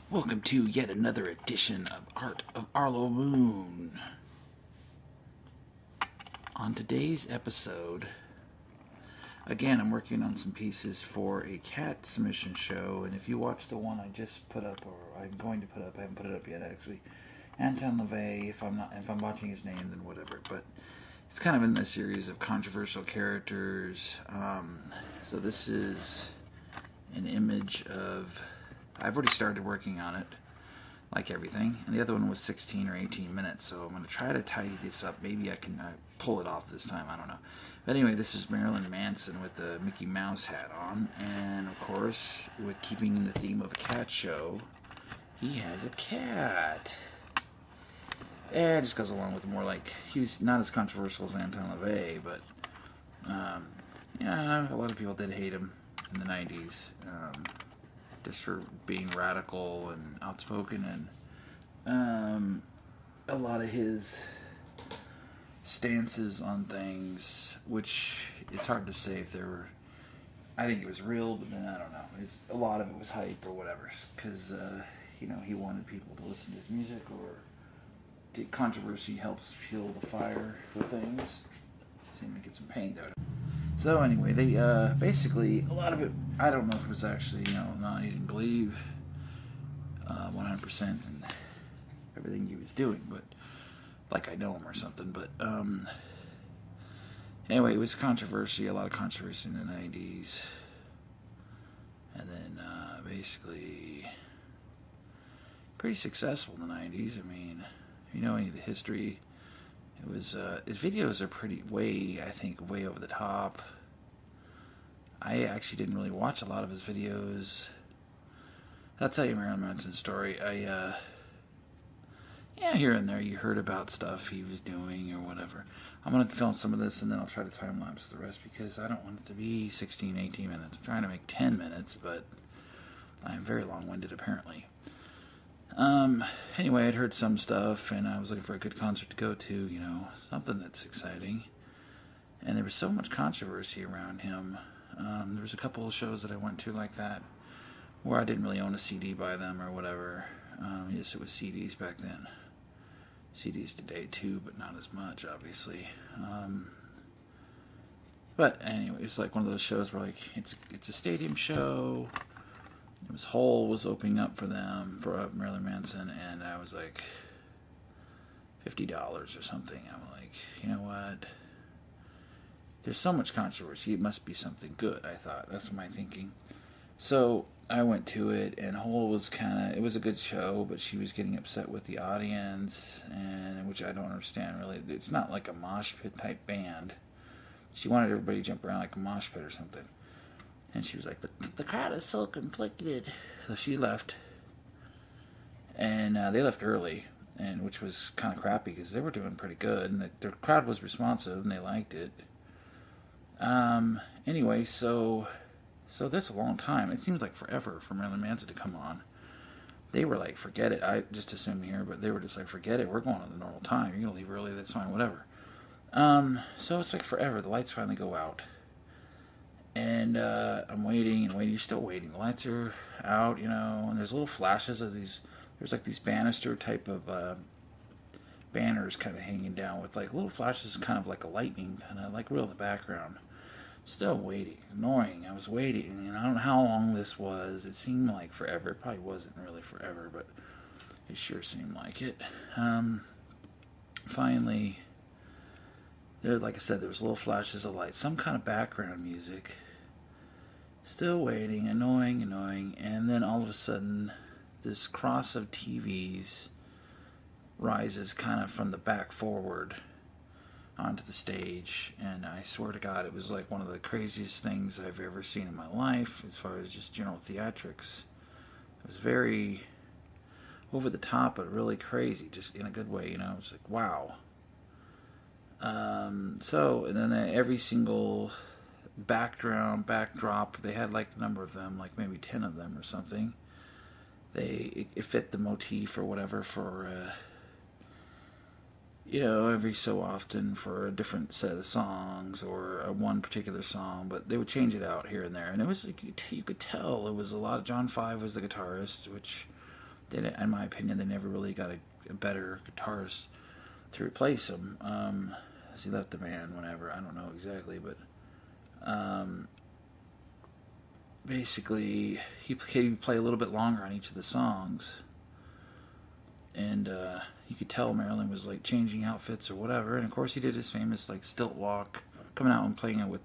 Welcome to yet another edition of Art of Arlo Moon. On today's episode, again, I'm working on some pieces for a cat submission show, and if you watch the one I just put up, or I'm going to put up, I haven't put it up yet actually, Anton LaVey, if I'm watching his name, then whatever, but it's kind of in this series of controversial characters. So this is an image of, I've already started working on it, like everything, and the other one was 16 or 18 minutes, so I'm going to try to tidy this up. Maybe I can pull it off this time, I don't know. But anyway, this is Marilyn Manson with the Mickey Mouse hat on, and of course, with keeping in the theme of a cat show, he has a cat. It just goes along with more like, he was not as controversial as Anton LaVey, but yeah, a lot of people did hate him in the 90s. Just for being radical and outspoken, and a lot of his stances on things, which it's hard to say if they were, I think it was real, but then I don't know, a lot of it was hype or whatever, because he wanted people to listen to his music, or controversy helps fuel the fire for things. See me get some paint out of it. So anyway, they basically, a lot of it, I don't know if it was actually, not, he didn't believe 100% in everything he was doing, but like I know him or something, but anyway, it was controversy, a lot of controversy in the 90s, and then basically pretty successful in the 90s. I mean, if you know any of the history, it was, his videos are I think, way over the top. I actually didn't really watch a lot of his videos. I'll tell you Marilyn Manson's story. Here and there you heard about stuff he was doing or whatever. I'm going to film some of this and then I'll try to time-lapse the rest because I don't want it to be 16, 18 minutes. I'm trying to make 10 minutes, but I'm very long-winded apparently. Anyway, I'd heard some stuff, and I was looking for a good concert to go to, something that's exciting. And there was so much controversy around him. There was a couple of shows that I went to like that, where I didn't really own a CD by them or whatever. Yes, it was CDs back then. CDs today too, but not as much, obviously. But anyway, it's like one of those shows where it's a stadium show. It was Hole was opening up for them, for Marilyn Manson, and I was like, $50 or something. I'm like, you know what? There's so much controversy, it must be something good, I thought. That's my thinking. So I went to it, and Hole was it was a good show, but she was getting upset with the audience, and which I don't understand, really. It's not like a mosh pit type band. She wanted everybody to jump around like a mosh pit or something. And she was like, the crowd is so conflicted. So she left. And they left early, and which was kind of crappy because they were doing pretty good. And the crowd was responsive, and they liked it. Anyway, so that's a long time. It seems like forever for Marilyn Manson to come on. They were like, forget it. I just assume here, but they were just like, forget it. We're going on the normal time. You're going to leave early. That's fine, whatever. So it's like forever. The lights finally go out. And I'm waiting and waiting. You're still waiting. The lights are out, and there's little flashes of these. There's like these banister type of banners kind of hanging down with like little flashes, kind of like a lightning, kind of like real in the background. Still waiting. Annoying. I was waiting, and I don't know how long this was. It seemed like forever. It probably wasn't really forever, but it sure seemed like it. Finally, like I said, there was little flashes of light, some kind of background music. Still waiting, annoying, and then all of a sudden, this cross of TVs rises kind of from the back forward onto the stage, and I swear to God, it was like one of the craziest things I've ever seen in my life, as far as just general theatrics. It was very over the top, but really crazy, just in a good way, It was like, wow. And then every single backdrop, they had like a number of them, like maybe 10 of them or something. It fit the motif or whatever for, every so often for a different set of songs or one particular song, but they would change it out here and there. And it was, you could tell it was a lot of, John Five was the guitarist, which in my opinion, they never really got a better guitarist to replace him. As he left the band, whenever, I don't know exactly, but um, basically he could play a little bit longer on each of the songs, and you could tell Marilyn was like changing outfits or whatever. And of course, he did his famous like stilt walk, coming out and playing it with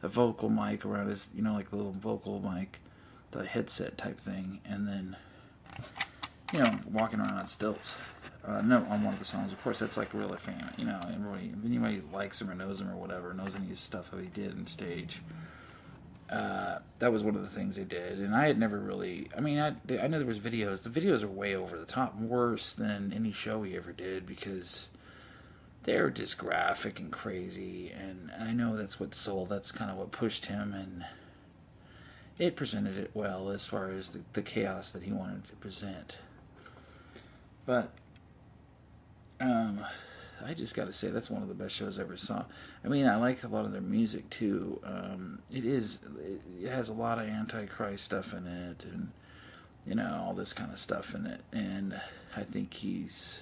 a vocal mic around his, like the little vocal mic, the headset type thing, and then walking around on stilts. No, on one of the songs, of course, that's like really famous. Anybody likes him or knows him or whatever, knows any of his stuff that he did on stage. That was one of the things they did, and I had never really. I mean, I know there was videos. The videos are way over the top, worse than any show he ever did, because they're just graphic and crazy. And I know that's what sold. That's kind of what pushed him, and it presented it well as far as the chaos that he wanted to present. But I just got to say that's one of the best shows I ever saw. I mean, I like a lot of their music too. It has a lot of Antichrist stuff in it, and all this kind of stuff in it. And I think he's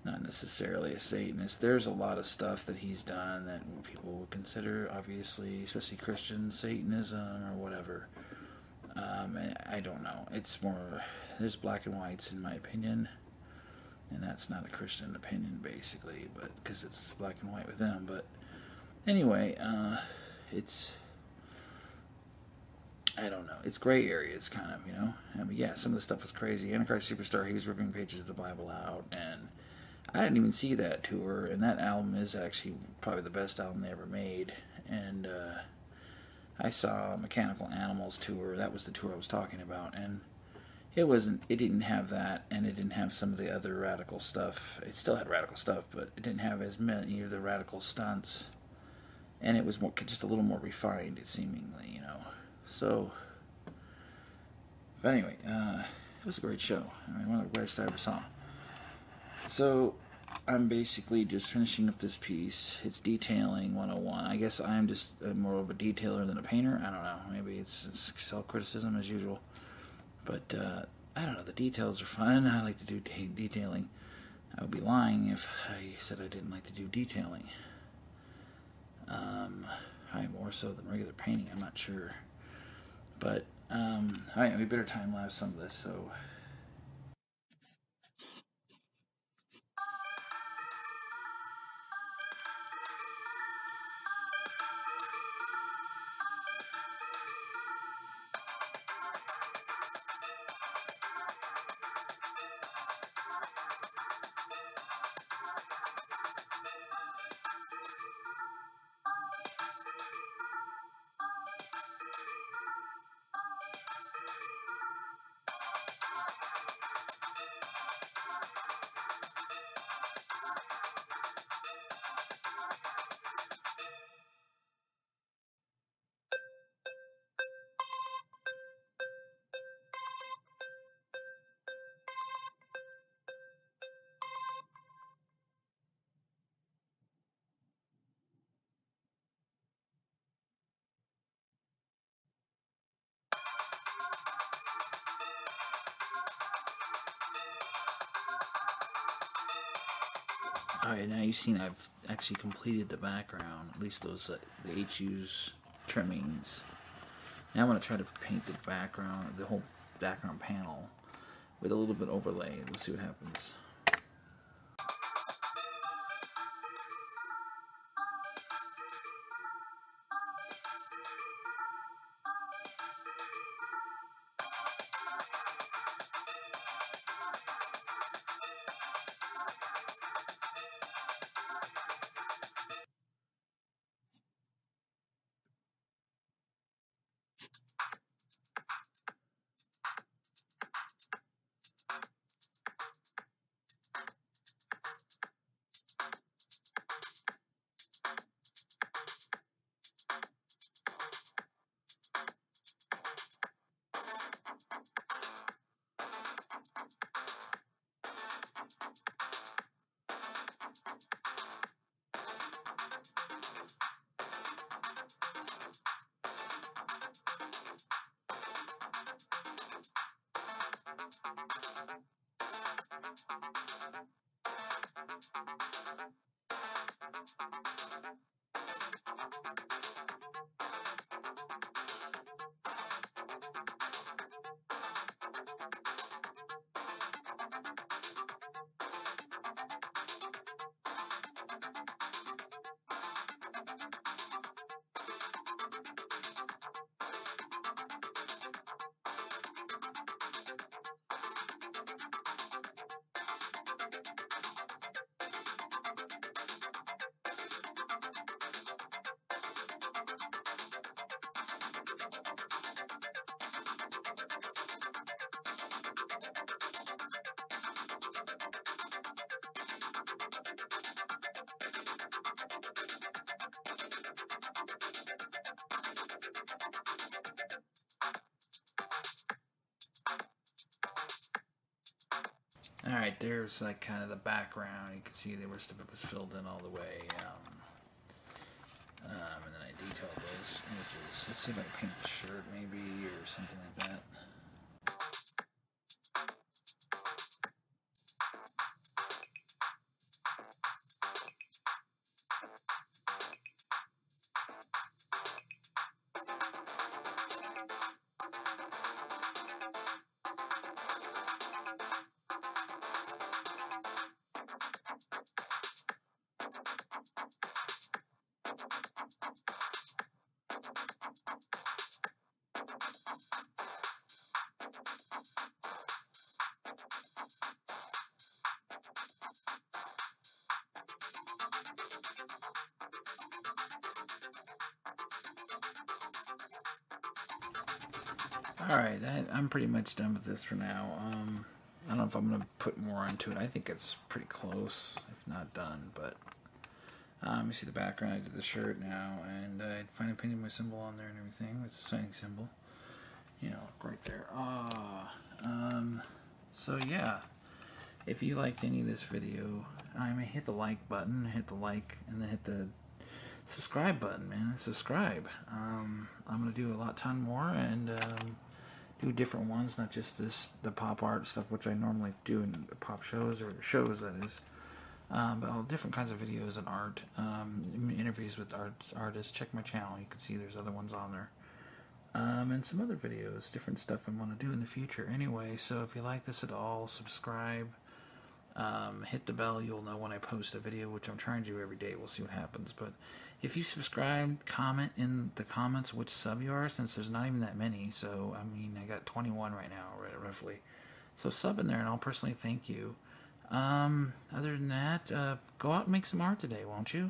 not necessarily a Satanist. There's a lot of stuff that he's done that people would consider, obviously, especially Christian Satanism or whatever. I don't know. It's more, there's black and whites in my opinion. And that's not a Christian opinion, basically, but because it's black and white with them. But anyway, it's, I don't know. It's gray areas, kind of, I mean, yeah, some of the stuff was crazy. Antichrist Superstar, he was ripping pages of the Bible out, and I didn't even see that tour. And that album is actually probably the best album they ever made. And I saw Mechanical Animals tour. That was the tour I was talking about, and it didn't have that, and it didn't have some of the other radical stuff. It still had radical stuff, but it didn't have as many of the radical stunts, and it was just a little more refined, seemingly, So, but anyway, it was a great show. I mean, one of the greatest I ever saw. So, I'm basically just finishing up this piece. It's detailing 101. I guess I'm just more of a detailer than a painter. I don't know. Maybe it's self-criticism as usual. But I don't know, the details are fun. I like to do detailing. I would be lying if I said I didn't like to do detailing. I more so than regular painting, I'm not sure. But, alright, we better time-lapse some of this, so... Alright, now you've seen I've actually completed the background, at least those the HU's trimmings. Now I want to try to paint the background, the whole background panel, with a little bit overlay. Let's see what happens. Alright, there's like kind of the background. You can see the rest of it was filled in all the way. And then I detailed those images. Let's see if I can paint the shirt maybe or something like that. Alright, I'm pretty much done with this for now. I don't know if I'm going to put more into it. I think it's pretty close, if not done, but you see the background. I did the shirt now, and I finally painted my symbol on there and everything with the signing symbol. You know, right there. So yeah, if you liked any of this video, I mean, hit the like button, hit the like, and then hit the subscribe button, man. Subscribe. I'm going to do a ton more, and do different ones, not just the pop art stuff, which I normally do in pop shows, or shows, that is. But all different kinds of videos and art, interviews with artists. Check my channel. You can see there's other ones on there. And some other videos, different stuff I want to do in the future. Anyway, so if you like this at all, subscribe. Hit the bell. You'll know when I post a video, which I'm trying to do every day. We'll see what happens. But if you subscribe, comment in the comments which sub you are, since there's not even that many. So, I mean, I got 21 right now, roughly. So sub in there, and I'll personally thank you. Other than that, go out and make some art today, won't you?